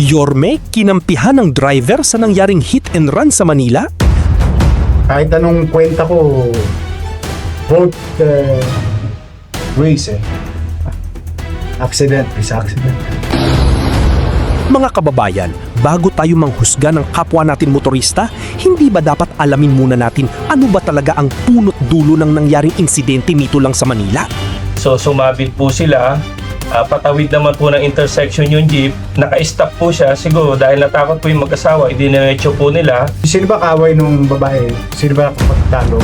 Yorme, kinampihan ng driver sa nangyaring hit and run sa Manila? Kahit anong kwenta ko, both ways Accident is accident. Mga kababayan, bago tayo manghusga ng kapwa natin motorista, hindi ba dapat alamin muna natin ano ba talaga ang punot dulo ng nangyaring insidente nito lang sa Manila? So sumabit po sila, patawid naman po ng intersection yung jeep, naka-stop po siya, siguro dahil natakot po yung mag-asawa, idiniretso po nila. Sino ba kaaway nung babae? Sino ba nakapagtalo?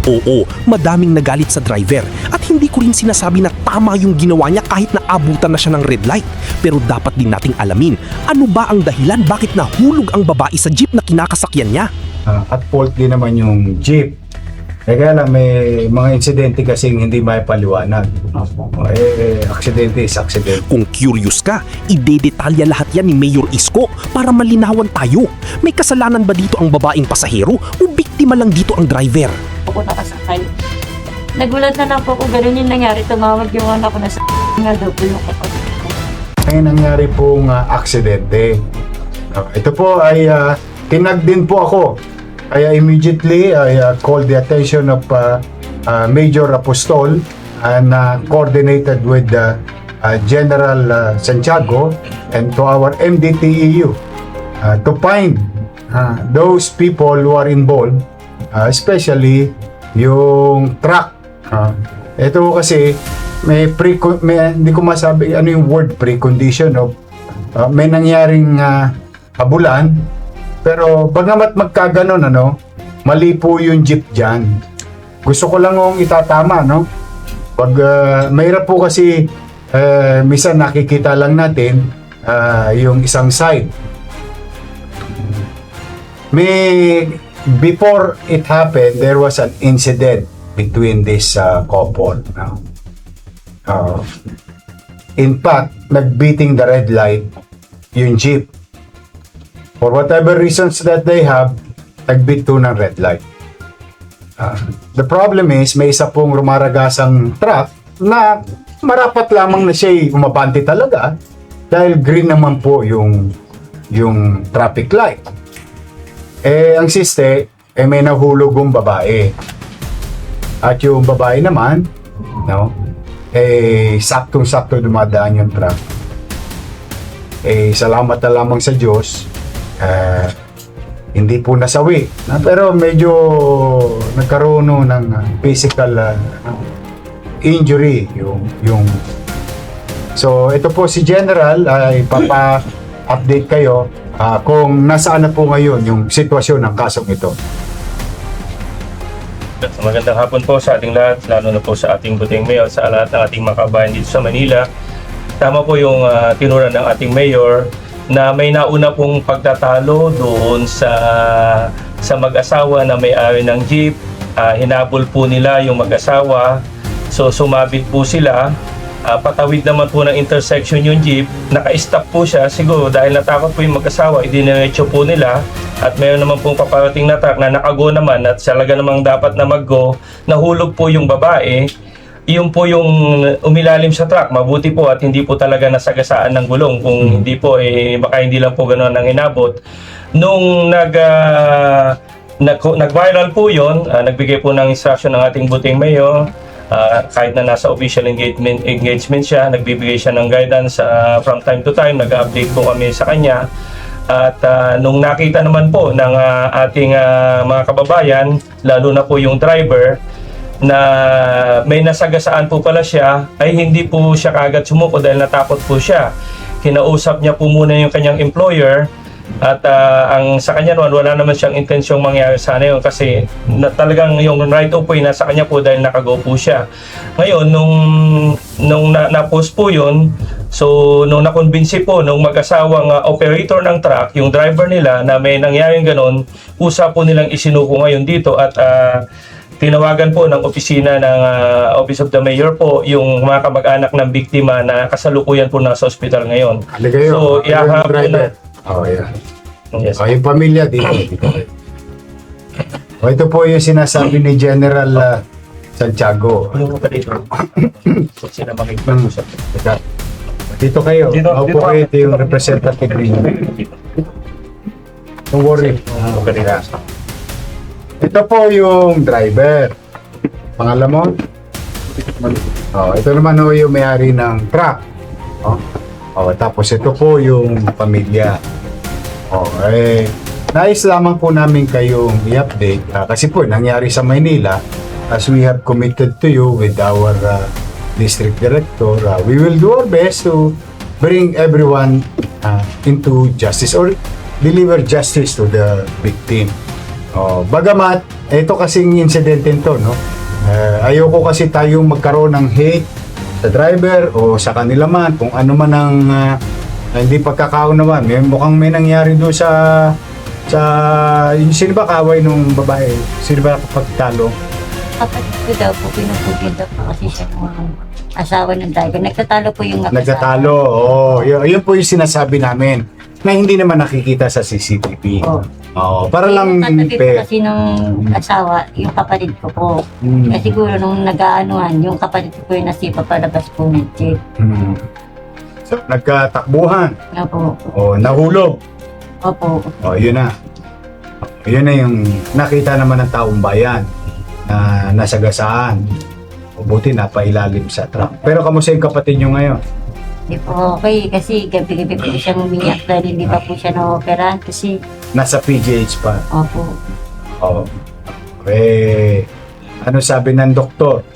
Oo, madaming nagalit sa driver at hindi ko rin sinasabi na tama yung ginawa niya kahit naabutan na siya ng red light. Pero dapat din nating alamin, ano ba ang dahilan bakit nahulog ang babae sa jeep na kinakasakyan niya? At fault din naman yung jeep. Kaya lang may mga insidente kasing hindi may paliwanag. Aksidente is accident. Kung curious ka, idedetalya lahat yan ni Mayor Isko para malinawan tayo. May kasalanan ba dito ang babaeng pasahero o biktima lang dito ang driver? Ako nakasakay. Nagulat na lang po kung gano'n yung nangyari. Tumawag yung anak ko na sa nga daw po yung kapatid ko. May nangyari pong aksidente. Ito po ay tinag din po ako. Kaya immediately I called the attention of Major Apostol and coordinated with General Santiago and to our MDTEU to find those people who are involved, especially yung truck. Ito kasi may hindi ko masabi ano yung word precondition of may nangyaring habulan. Pero bagamat magkaganon, mali po yung jeep dyan. Gusto ko lang kong itatama, Pag mahirap po kasi minsan nakikita lang natin yung isang side. Before it happened, there was an incident between this couple. In fact, nagbeating the red light yung jeep. For whatever reasons that they have, nagbit to ng red light. The problem is, may isa pong rumaragasang truck na marapat lamang na siya'y umabante talaga dahil green naman po yung traffic light. Ang siste, may nahulog yung babae. At yung babae naman, saktong-sakto dumadaan yung truck. Salamat na lamang sa Diyos, hindi po nasawi, pero medyo nagkaroon ng physical injury yung so ito po si General ay papa-update kayo kung nasaan na po ngayon yung sitwasyon ng kasong ito. Magandang hapon po sa ating lahat, lalo na po sa ating buting mayor, sa lahat ng ating mga kabayan dito sa Manila. Tama po yung tinura ng ating mayor na may nauna pong pagtatalo doon sa mag-asawa na may-ari ng jeep. Hinabol po nila yung mag-asawa. So sumabit po sila. Patawid naman po ng intersection yung jeep. Naka-stop po siya. Siguro dahil natakot po yung mag-asawa, idiniretso po nila. At mayroon naman pong paparating na truck na nakago naman at talaga namang dapat na mag-go. Nahulog po yung babae. Iyon po yung umilalim sa truck. Mabuti po at hindi po talaga nasagasaan ng gulong. Kung hindi po, baka hindi lang po gano'n ang inabot. Nung nag-viral po yun, nagbigay po ng instruction ng ating buting mayor. Kahit na nasa official engagement siya, nagbibigay siya ng guidance from time to time. Nag-update po kami sa kanya. At nung nakita naman po ng ating mga kababayan, lalo na po yung driver, na may nasagasaan po pala siya, ay hindi po siya kaagad sumuko dahil natakot po siya. Kinausap niya po muna yung kanyang employer at ang sa kanya naman wala naman siyang intensyong mangyari sana yun kasi talagang yung right of way nasa kanya po dahil nakago po siya. Ngayon, nung na-post po yun, so nung nakonbinsi po nung mag-asawang operator ng truck, yung driver nila na may nangyaring ganon, usap po nilang isinuko ngayon dito at tinawagan po ng opisina ng Office of the Mayor po yung mga kamag-anak ng biktima na kasalukuyan po nasa ospital ngayon. So, ihahap po na. Yes. Yung pamilya dito. Ito po yung sinasabi ni General Santiago. Ano mo pa dito? Sila makikipag-usap. Dito kayo. Dito, Ako dito po ako. kayo, ito yung representative ninyo. Don't worry. Ito po yung driver. Pangalan mo? Ito naman ho yung may-ari ng truck. Tapos ito po yung pamilya. Nais lamang po namin kayong i-update kasi po nangyari sa Maynila as we have committed to you with our district director. We will do our best to bring everyone into justice or deliver justice to the victim. Bagamat, ito kasing incident to, no? Ayoko kasi tayong magkaroon ng hate sa driver o sa kanila man, kung ano man ang hindi pagkakaunawan. Mukhang may nangyari doon sa sino ba kaway nung babae? Sino ba pagtalo? Kapatid ko daw po, pinupugin daw po kasi siya ng asawa ng driver. Nagtatalo po yung mag-asawa. Nagtatalo. Yun po yung sinasabi namin na hindi naman nakikita sa CCTV. Para lang Yung kapatid ko kasi nung asawa, yung kapatid ko po. Kasi siguro nung nag-aanuhan, yung kapatid ko yung nasipa palabas po ng jeep. So, nagkatakbuhan. Nga po. Nahulog. Opo. Yun na. Yun na yung nakita naman ng taong bayan na nasagasaan. Buti napailalim sa truck. Pero kamusta yung kapatid nyo ngayon? Hindi po okay kasi gabi-gabi po siyang umiyak dahil hindi pa po siya na-operahan kasi Nasa PGH pa. opo. Ano sabi ng doktor?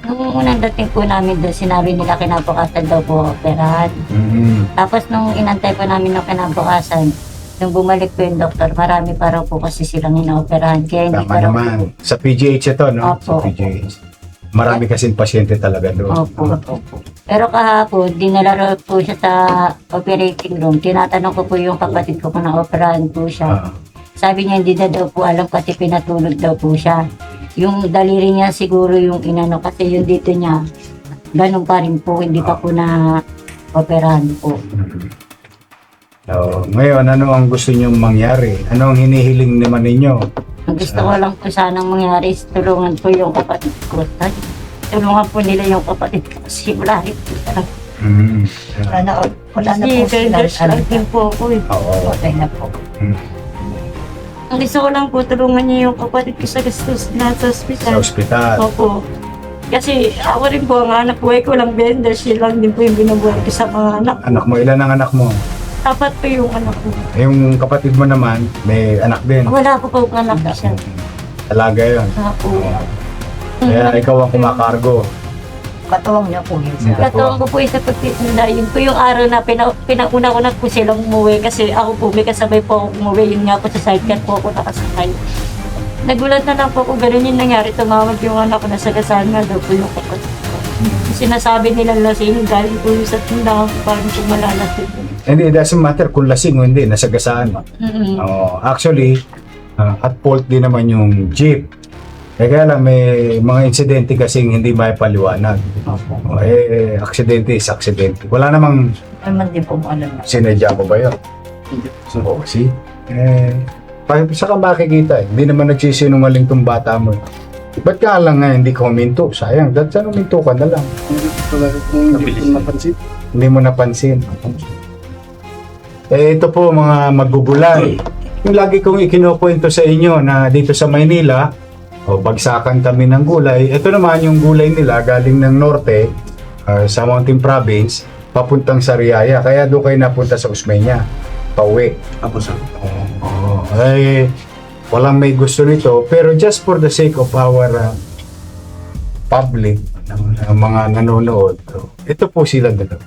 Nung unang dating po namin doon, sinabi nila kinabukasan daw po operahan. Tapos nung inantay po namin ng kinabukasan, nung bumalik po yung doktor, marami pa raw po kasi silang ina-operahan. Kaya hindi Tama pa raw po. naman. Sa PGH ito, no? Opo. Sa PGH. Marami kasing pasyente talaga doon. Opo. Pero kahapon, dinala raw po siya sa operating room. Tinatanong ko po yung kapatid ko kung na-operahan po siya. Sabi niya hindi na daw po alam kasi pinatulog daw po siya. Yung daliri niya siguro yung inano kasi yung dito niya, ganun pa rin po, hindi pa po na operahan po. Ngayon, ano ang gusto niyong mangyari? Ano ang hinihiling naman ninyo? Ang gusto ko lang po sanang mangyari is tulungan po yung kapatid ko. Tulungan po nila yung kapatid ko kasi wala rin po talaga. Wala na Kasi po sila. vendors lang din po ako eh. Okay na po. Ang gusto ko lang po tulungan niya yung kapatid ko sa gastos na sa Sa ospital. ospital. Opo. Kasi ako rin po, ang anak buhay ko lang vendors, yun lang din po yung binubuhay ko sa mga anak. Anak mo, ilan ang anak mo? Tapat po yung anak ko. Yung kapatid mo naman, may anak din. Wala po po anak siya. Talaga yun. Opo. Kaya ikaw ang kumakargo. Katuwang niya po yun sir. Katuwang ko po isa pagtitinda, yun po yung araw na pinauna ko na po silang umuwi kasi ako po may kasabay po ako umuwi, yun nga po sa sidecar po ako nakasakay. Nagulat na lang po kung gano'n yung nangyari, tumawag yung anak ko na sagasaan nga daw po yung kapatid ko. Sinasabi nila lasing, galing po yung sa tindahan ko parang po malalasing. Hindi, it doesn't matter kung lasing o hindi, nasagasaan. Actually, at fault din naman yung jeep. Kaya lang may mga insidente kasing hindi may paliwanag. Aksidente is aksidente. Wala namang Naman din po mo alam na. sinadya ko ba yun? See? Saka makikita Hindi naman nagsisinungaling tong bata mo. Ba't ka lang nga hindi ka huminto? Sayang, saan huminto ka na lang? Hindi mo napansin. Ito po mga magugulay. Yung lagi kong ikinukwento sa inyo na dito sa Maynila, bagsakan kami ng gulay. Ito naman yung gulay nila galing ng norte sa Mountain Province papuntang Sariaya. Kaya doon kayo napunta sa Usmeña. Pauwi. Walang may gusto nito. Pero just for the sake of our public, mga nanonood, ito po sila dalawa.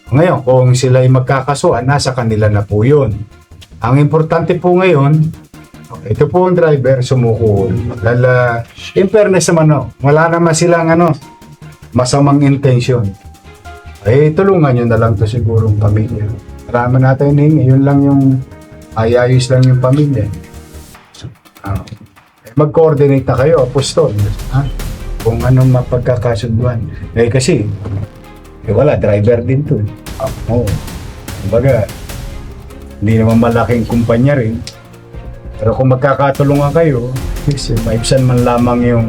Ngayon, kung sila ay magkakasuhan, nasa kanila na po yun. Ang importante po ngayon, ito po ang driver, sumuko. Dahil, in fairness naman, wala naman silang masamang intention. Tulungan nyo na lang to siguro ang pamilya. Marami natin hiningi, yun lang yung ayayos lang yung pamilya. Mag-coordinate na kayo, apostol. Kung anong mapagkakasunduan. Kasi, wala, driver din to. Kumbaga, hindi naman malaking kumpanya rin. Pero kung magkakatulungan kayo, maibsan man lamang yung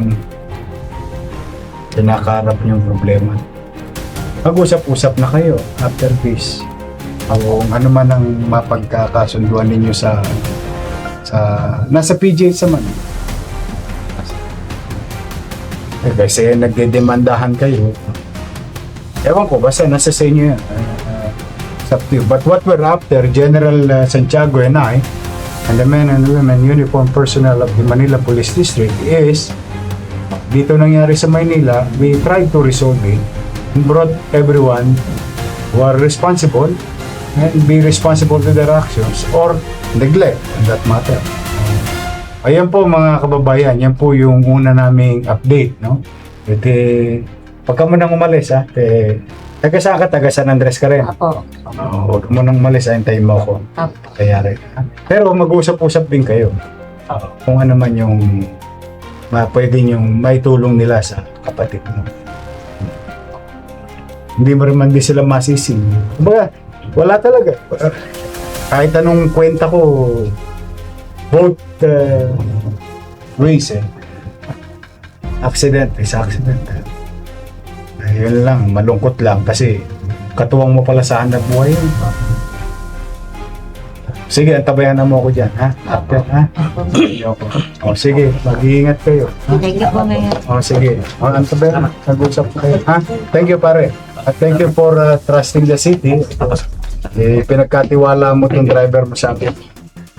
kinakarap niyong problema. mag-usap-usap na kayo after this. Kung ano man ang mapagkakasunduan ninyo sa nasa PGH naman. Kasi nagdedemandahan kayo. Ewan ko, basta nasa sa inyo yan. It's up to you. But what we're after, General Santiago and I, and the men and women uniform personnel of the Manila Police District is, dito nangyari sa Maynila, we tried to resolve it and brought everyone who are responsible and be responsible to their actions or neglect in that matter. Ayan po mga kababayan, yan po yung una naming update, no? Pagka mo nang umalis, taga saan ka? Taga San Andres ka rin? Apo. Huwag mo nang umalis, hintayin mo ako. Apo. Kaya rin. Pero mag-usap-usap din kayo. Kung ano man yung pwede yung maitulong nila sa kapatid mo. Hindi mo rin man din sila masisi. Kumbaga, wala talaga. Kahit anong kwenta ko, both ways accident is accident. Yun lang, malungkot lang kasi katuwang mo pala sa hanap buhay yun. Sige, antabayan na mo ako dyan, ha? After, ha? O, sige, mag-iingat kayo. Ha? Thank you po, Mayor. O, sige. O, antabayan, nag-usap kayo, ha? Thank you, pare. At thank you for trusting the city. Pinagkatiwala mo itong driver mo sa akin.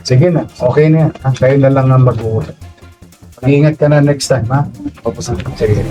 Sige na, okay na yan. Kayo na lang ang mag-uusap. Mag-iingat ka na next time, ha? Sige.